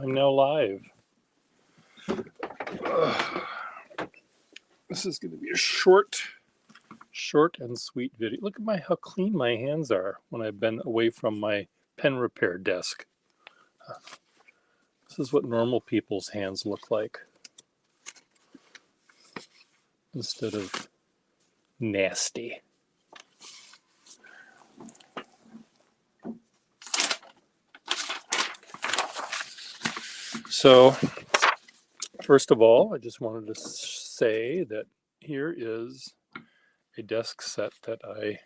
I'm now live. This is going to be a short and sweet video. Look at how clean my hands are when I've been away from my pen repair desk. This is what normal people's hands look like instead of nasty. So, first of all, I just wanted to say that here is a desk set that I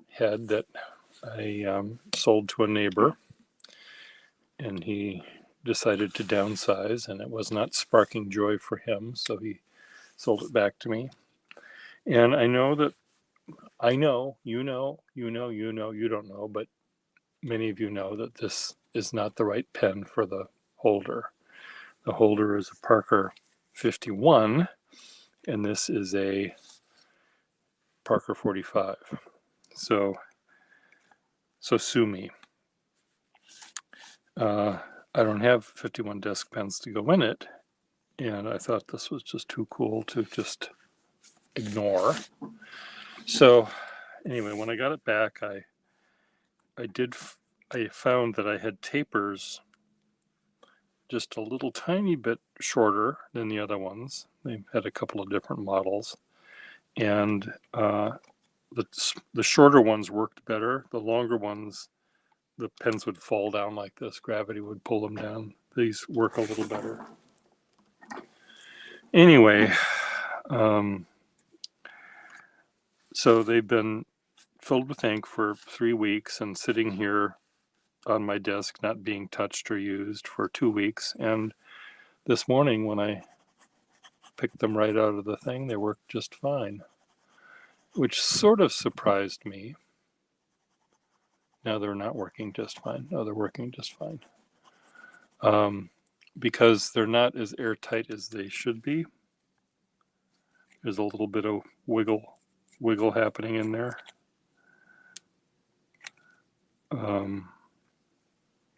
had that I sold to a neighbor, and he decided to downsize, and it was not sparking joy for him, so he sold it back to me. And I know, you don't know, but many of you know that this is not the right pen for the holder. The holder is a Parker 51, and this is a Parker 45. So sue me. I don't have 51 desk pens to go in it, and I thought this was just too cool to just ignore. So anyway, when I got it back, I found that I had tapers just a little tiny bit shorter than the other ones. They had a couple of different models, and the shorter ones worked better. The longer ones, the pens would fall down like this. Gravity would pull them down. These work a little better. Anyway, so they've been filled with ink for 3 weeks and sitting here on my desk, not being touched or used for 2 weeks. And this morning when I picked them right out of the thing, they worked just fine, which sort of surprised me. Now they're not working just fine. No, they're working just fine. Because they're not as airtight as they should be. There's a little bit of wiggle happening in there.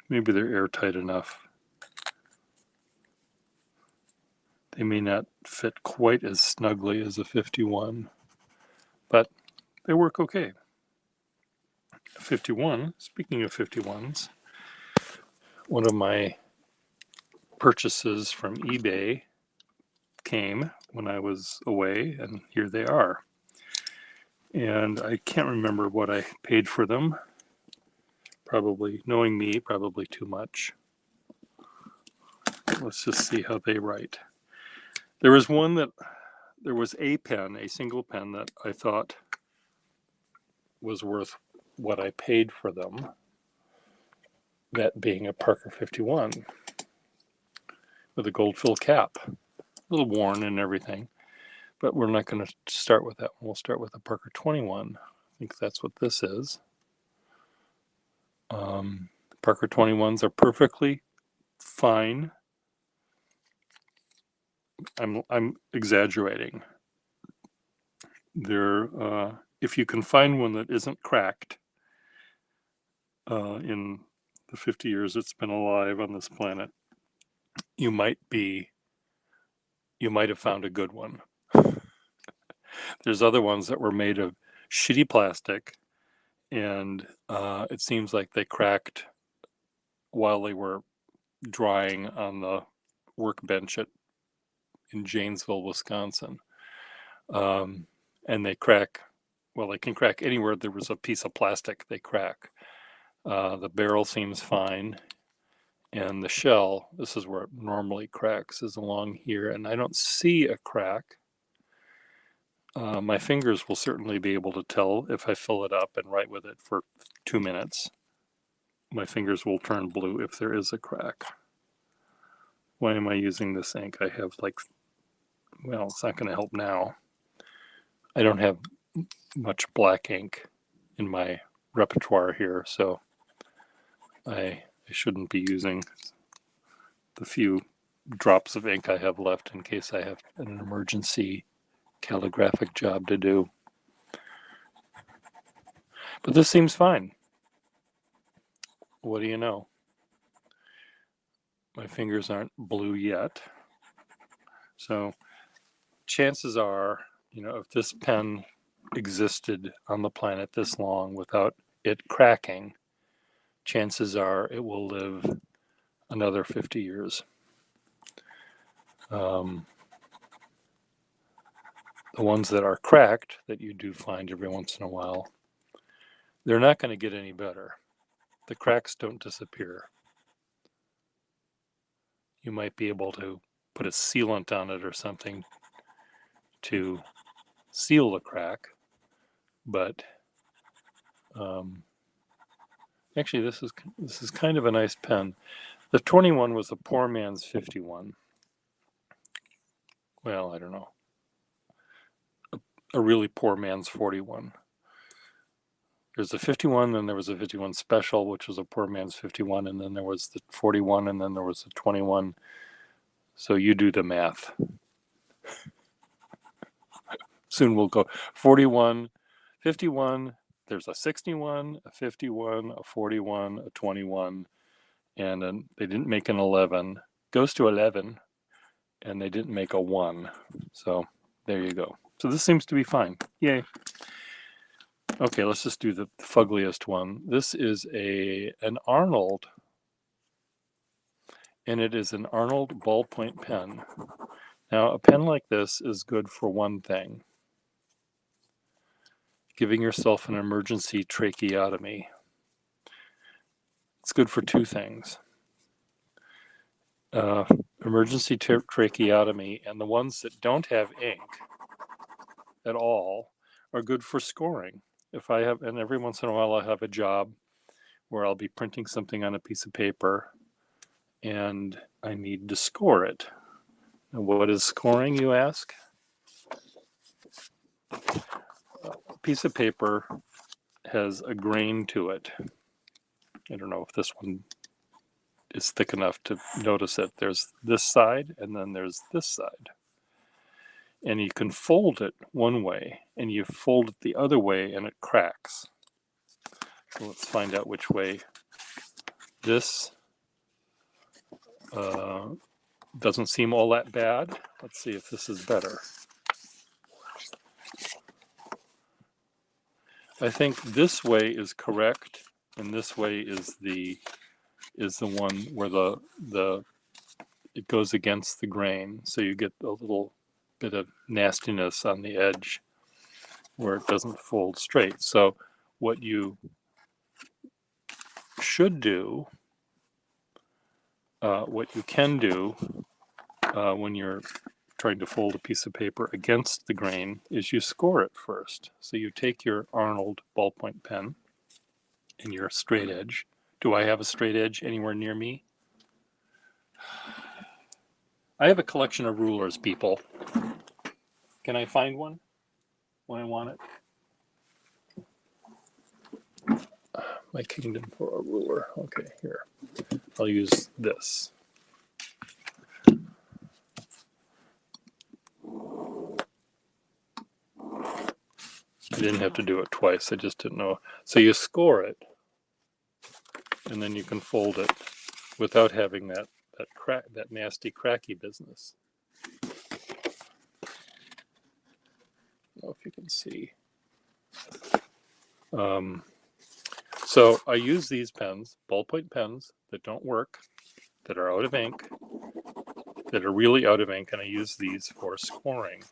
Maybe they're airtight enough. They may not fit quite as snugly as a 51, but they work okay. 51, speaking of 51s, one of my purchases from eBay came when I was away, and here they are. And I can't remember what I paid for them. Probably, knowing me, probably too much. Let's just see how they write. There was a pen, a single pen that I thought was worth what I paid for them, that being a Parker 51 with a gold fill cap, a little worn and everything, but we're not going to start with that one. We'll start with a Parker 21. I think that's what this is. Parker 21s are perfectly fine. I'm exaggerating. They're if you can find one that isn't cracked in the 50 years it's been alive on this planet, you might have found a good one. There's other ones that were made of shitty plastic, and it seems like they cracked while they were drying on the workbench in Janesville, Wisconsin. And they crack, well, they can crack anywhere there was a piece of plastic, they crack. The barrel seems fine, and the shell, this is where it normally cracks, is along here, and I don't see a crack. My fingers will certainly be able to tell if I fill it up and write with it for 2 minutes. My fingers will turn blue if there is a crack. Why am I using this ink? I have well, it's not going to help now. I don't have much black ink in my repertoire here, so I shouldn't be using the few drops of ink I have left in case I have an emergency calligraphic job to do. But this seems fine. What do you know? My fingers aren't blue yet. So chances are, if this pen existed on the planet this long without it cracking, chances are it will live another 50 years. The ones that are cracked, that you do find every once in a while, they're not going to get any better. The cracks don't disappear. You might be able to put a sealant on it or something to seal the crack, but actually this is kind of a nice pen. The 21 was a poor man's 51. Well, I don't know. A really poor man's 41. There's a 51, then there was a 51 special, which was a poor man's 51, and then there was the 41, and then there was the 21. So you do the math. Soon we'll go 41, 51, there's a 61, a 51, a 41, a 21, and they didn't make an 11. Goes to 11, and they didn't make a 1. So there you go. So this seems to be fine. Yay. Okay, let's just do the fuggliest one. This is an Arnold, and it is an Arnold Ballpoint Pen. Now, a pen like this is good for one thing: giving yourself an emergency tracheotomy. It's good for two things. Emergency tracheotomy, and the ones that don't have ink at all are good for scoring. If I have, and every once in a while I have a job where I'll be printing something on a piece of paper and I need to score it. Now, what is scoring, you ask? A piece of paper has a grain to it. I don't know if this one is thick enough to notice it. There's this side and then there's this side. And you can fold it one way and you fold it the other way and it cracks. So let's find out which way. This doesn't seem all that bad. Let's see if this is better. I think this way is correct, and this way is the one where it goes against the grain, so you get a little bit of nastiness on the edge where it doesn't fold straight. So what you should do, what you can do when you're trying to fold a piece of paper against the grain, is you score it first. So you take your Arnold ballpoint pen and your straight edge. Do I have a straight edge anywhere near me? I have a collection of rulers, people. Can I find one when I want it? My kingdom for a ruler. Okay, here. I'll use this. I didn't have to do it twice. I just didn't know. So you score it, and then you can fold it without having that nasty cracky business. I don't know if you can see. So I use these pens, ballpoint pens that don't work, that are out of ink, that are really out of ink, and I use these for scoring.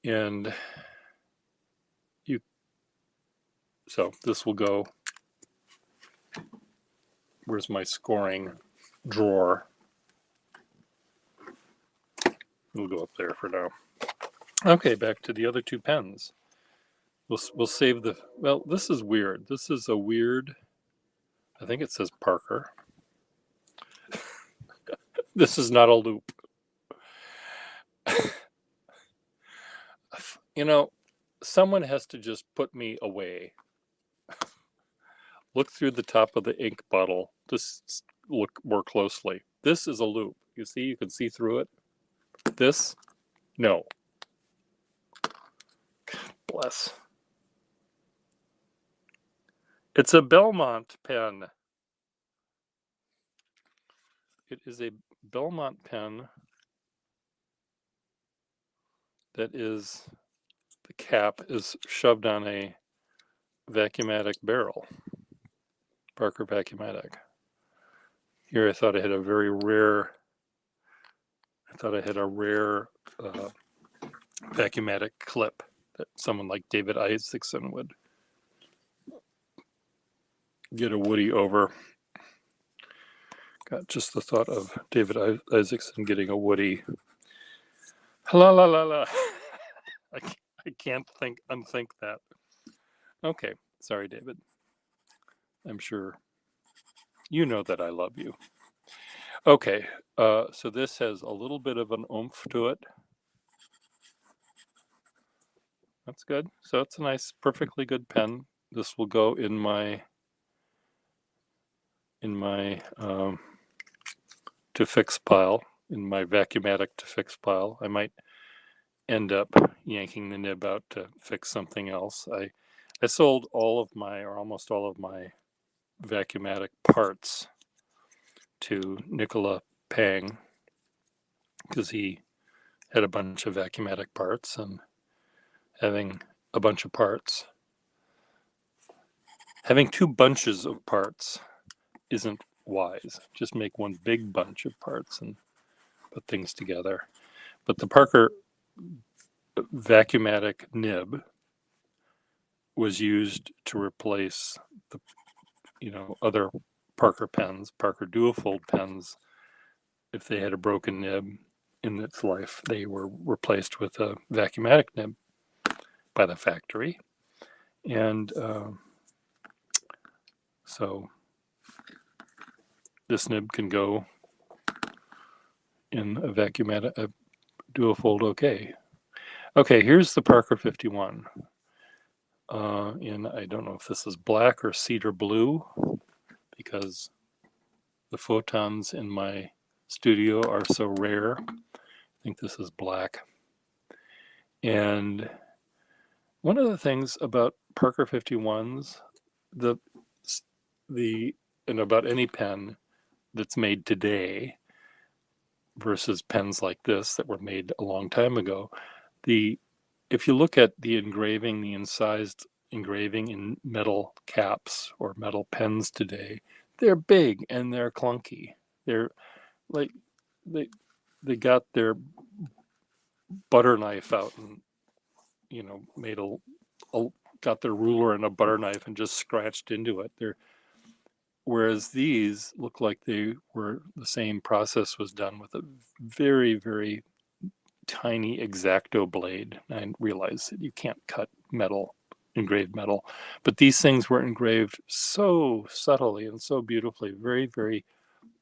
And so this will go, where's my scoring drawer? It'll go up there for now. Okay, back to the other two pens. We'll save the, well, this is weird. This is a weird, I think it says Parker. This is not a loop. Someone has to just put me away. Look through the top of the ink bottle. Just look more closely. This is a loop. You see, you can see through it. This, no. God bless. It's a Belmont pen. It is a Belmont pen that is, the cap is shoved on a Vacuumatic barrel, Parker Vacuumatic. Here I thought I had a rare Vacuumatic clip that someone like David Isaacson would get a Woody over. Got just the thought of David Isaacson getting a Woody. La la la la. I can't unthink that. Okay, sorry, David. I'm sure you know that I love you. Okay, so this has a little bit of an oomph to it. That's good. So it's a nice, perfectly good pen. This will go in my to fix pile, in my Vacuumatic to fix pile. I might end up yanking the nib out to fix something else. I sold all of my, or almost all of my, Vacuumatic parts to Nicola Pang because he had a bunch of Vacuumatic parts, and having a bunch of parts, having two bunches of parts isn't wise. Just make one big bunch of parts and put things together. But the Parker Vacuumatic nib was used to replace the other Parker pens, Parker dual-fold pens. If they had a broken nib in its life, they were replaced with a Vacuumatic nib by the factory. And so this nib can go in a Vacuumatic, a dual-fold okay. Okay, here's the Parker 51. I don't know if this is black or cedar blue, because the photons in my studio are so rare. I think this is black. And one of the things about Parker 51s, and about any pen that's made today versus pens like this that were made a long time ago, if you look at the engraving, the incised engraving in metal caps or metal pens today, they're big and they're clunky. They're like, they got their butter knife out and made got their ruler and a butter knife and just scratched into it. Whereas these look like the same process was done with a very, very tiny X-Acto blade. I realize that you can't cut metal, engraved metal, but these things were engraved so subtly and so beautifully, very, very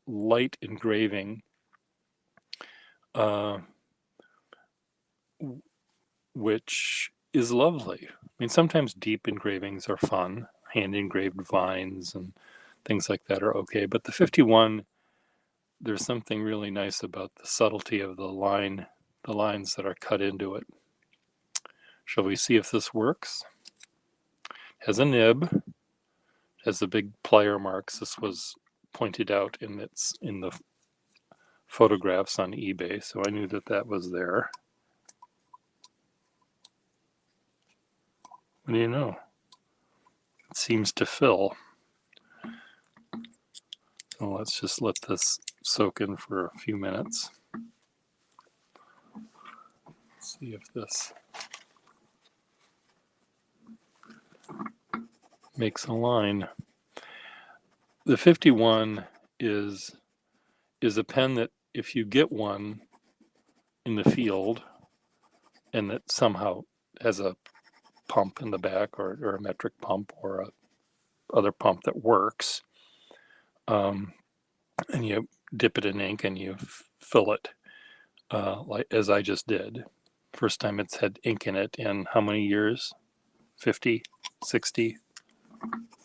light engraving, which is lovely. I mean, sometimes deep engravings are fun, hand engraved vines and things like that are okay, but the 51, there's something really nice about the subtlety of the lines that are cut into it. Shall we see if this works? Has a nib, has the big plier marks. This was pointed out in the photographs on eBay, so I knew that was there. What do you know? It seems to fill. So let's just let this soak in for a few minutes. See if this makes a line. The 51 is a pen that if you get one in the field and that somehow has a pump in the back or a metric pump or a other pump that works, and you dip it in ink and you fill it, like as I just did. First time it's had ink in it in how many years? 50, 60,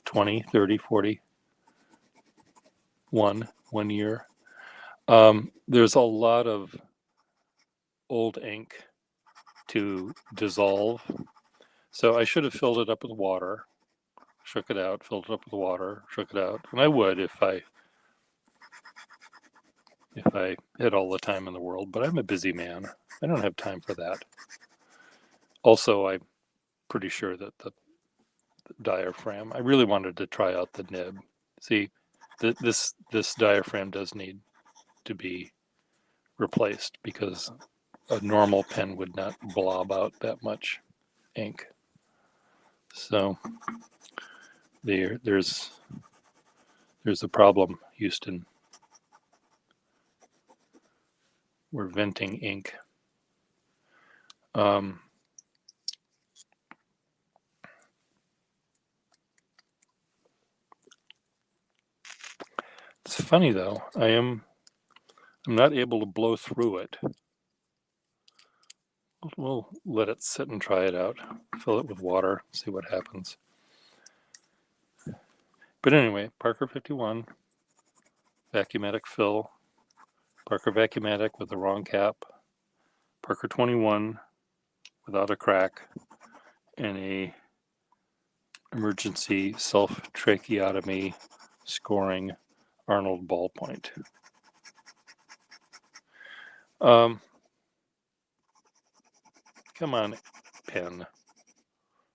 20, 30, 40, one year. There's a lot of old ink to dissolve. So I should have filled it up with water, shook it out, filled it up with water, shook it out. And I would if I if I had all the time in the world, but I'm a busy man. I don't have time for that. Also, I'm pretty sure that the diaphragm, I really wanted to try out the nib. See, this diaphragm does need to be replaced because a normal pen would not blob out that much ink. So there's a problem, Houston. We're venting ink. It's funny though. I'm not able to blow through it. We'll let it sit and try it out. Fill it with water, see what happens. But anyway, Parker 51, Vacuumatic fill, Parker Vacuumatic with the wrong cap, Parker 21 without a crack, and a emergency self-tracheotomy scoring Arnold Ballpoint. Come on, pen.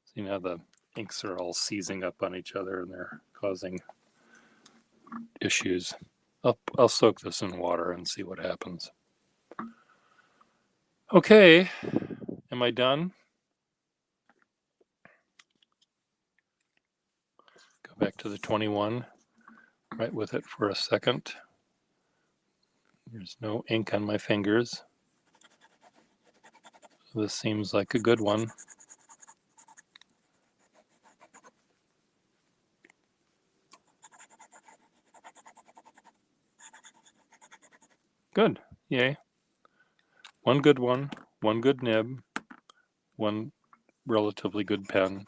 See, now the inks are all seizing up on each other and they're causing issues. I'll soak this in water and see what happens. Okay, am I done? Go back to the 21, write with it for a second. There's no ink on my fingers. So this seems like a good one. Good, yay. One good one good nib, one relatively good pen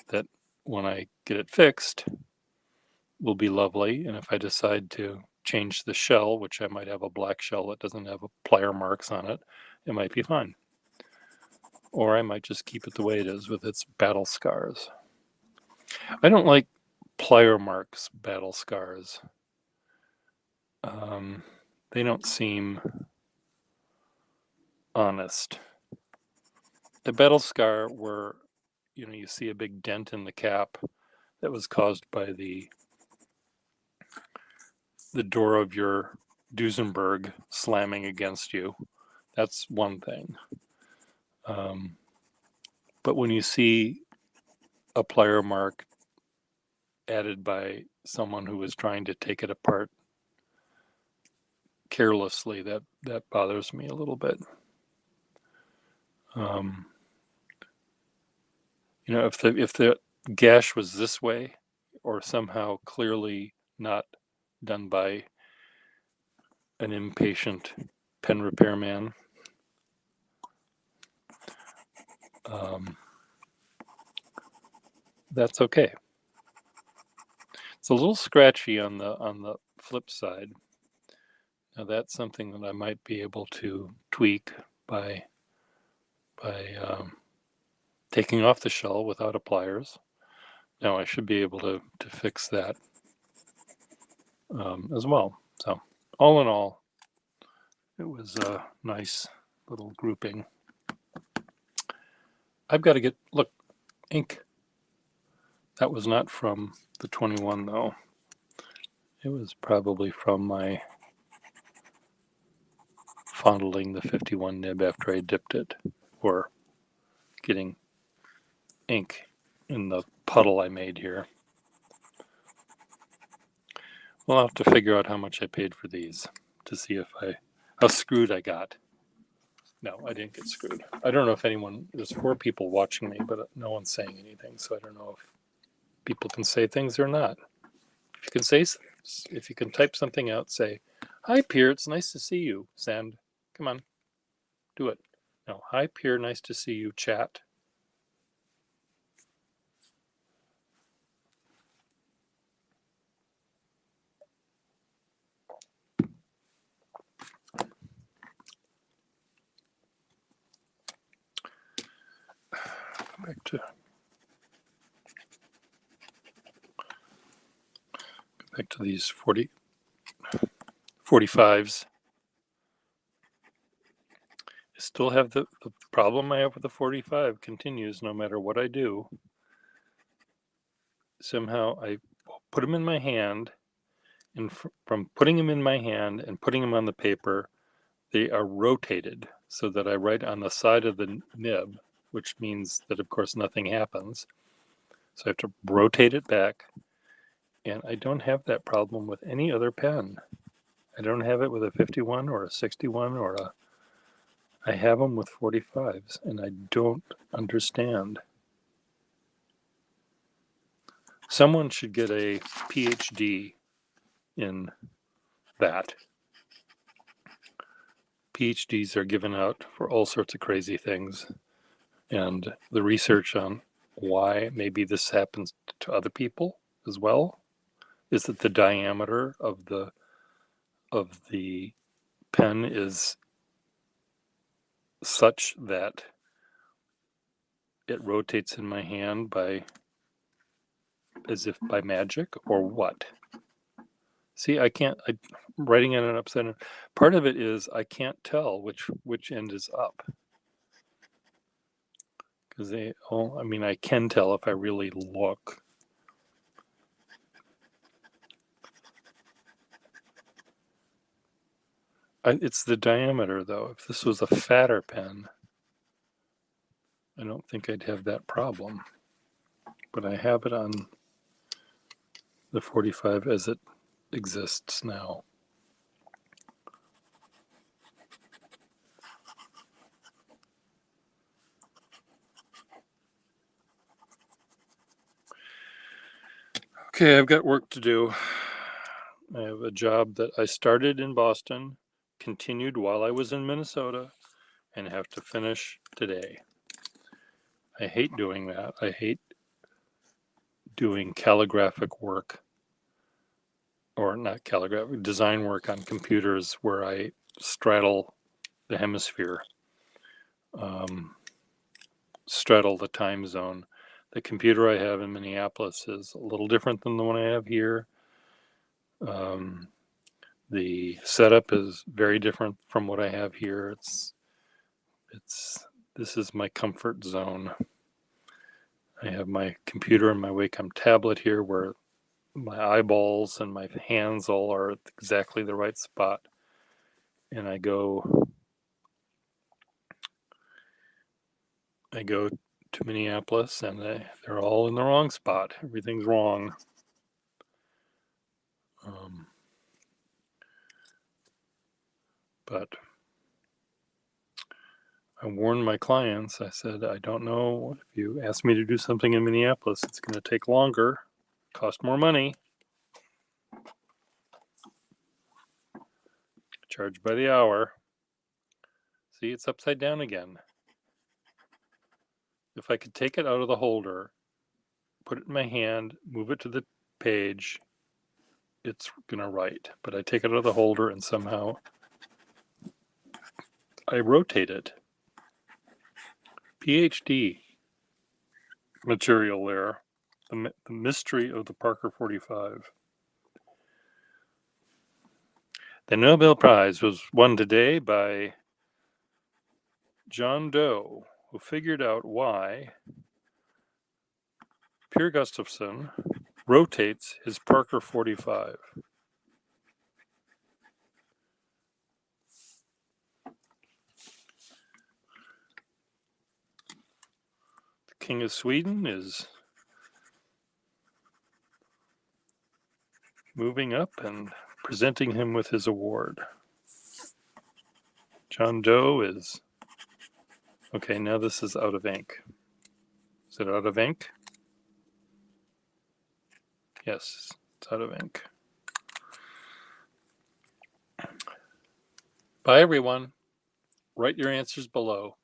that when I get it fixed will be lovely. And if I decide to change the shell, which I might have a black shell that doesn't have plier marks on it, it might be fine. Or I might just keep it the way it is with its battle scars. I don't like plier marks battle scars. They don't seem honest. The battle scar where you see a big dent in the cap that was caused by the door of your Duesenberg slamming against you. That's one thing. But when you see a plier mark added by someone who was trying to take it apart carelessly, that bothers me a little bit. If the gash was this way, or somehow clearly not done by an impatient pen repairman, that's okay. It's a little scratchy on the flip side. Now that's something that I might be able to tweak by taking off the shell without pliers. Now I should be able to fix that as well. So all in all, it was a nice little grouping. I've got to look, ink. That was not from the 21 though. It was probably from my fondling the 51 nib after I dipped it, or getting ink in the puddle I made here. We'll have to figure out how much I paid for these to see how screwed I got. No, I didn't get screwed. I don't know if there's 4 people watching me, but no one's saying anything, so I don't know if people can say things or not. If you can type something out, say, "Hi, Pierre, it's nice to see you." Send. Come on, do it. No, "Hi, Pierre, nice to see you." Chat. Back to these 45s. I still have the problem I have with the 45 continues no matter what I do. Somehow I put them in my hand, and from putting them in my hand and putting them on the paper, they are rotated so that I write on the side of the nib, which means that, of course, nothing happens. So I have to rotate it back, and I don't have that problem with any other pen. I don't have it with a 51 or a 61 or a... I have them with 45s, and I don't understand. Someone should get a PhD in that. PhDs are given out for all sorts of crazy things, and the research on why maybe this happens to other people as well is that the diameter of the pen is such that it rotates in my hand by as if by magic, or what? See, I'm writing it on upside down. Part of it is I can't tell which end is up, because they all, I mean, I can tell if I really look. It's the diameter, though. If this was a fatter pen, I don't think I'd have that problem. But I have it on the 45 as it exists now. Okay, I've got work to do. I have a job that I started in Boston, continued while I was in Minnesota, and have to finish today. I hate doing that. I hate doing calligraphic work, or not calligraphic, design work on computers where I straddle the hemisphere, straddle the time zone. The computer I have in Minneapolis is a little different than the one I have here. The setup is very different from what I have here. This is my comfort zone. I have my computer and my Wacom tablet here where my eyeballs and my hands all are at exactly the right spot. And I go to Minneapolis and they're all in the wrong spot. Everything's wrong. But I warned my clients. I said, I don't know, if you ask me to do something in Minneapolis, it's going to take longer, cost more money, charge by the hour. See, it's upside down again. If I could take it out of the holder, put it in my hand, move it to the page, it's going to write. But I take it out of the holder and somehow I rotate it. PhD material there. The mystery of the Parker 45. The Nobel Prize was won today by John Doe, who figured out why Pierre Gustafson rotates his Parker 45. The King of Sweden is moving up and presenting him with his award. John Doe is... Okay, now this is out of ink. Is it out of ink? Yes, it's out of ink. Bye, everyone. Write your answers below.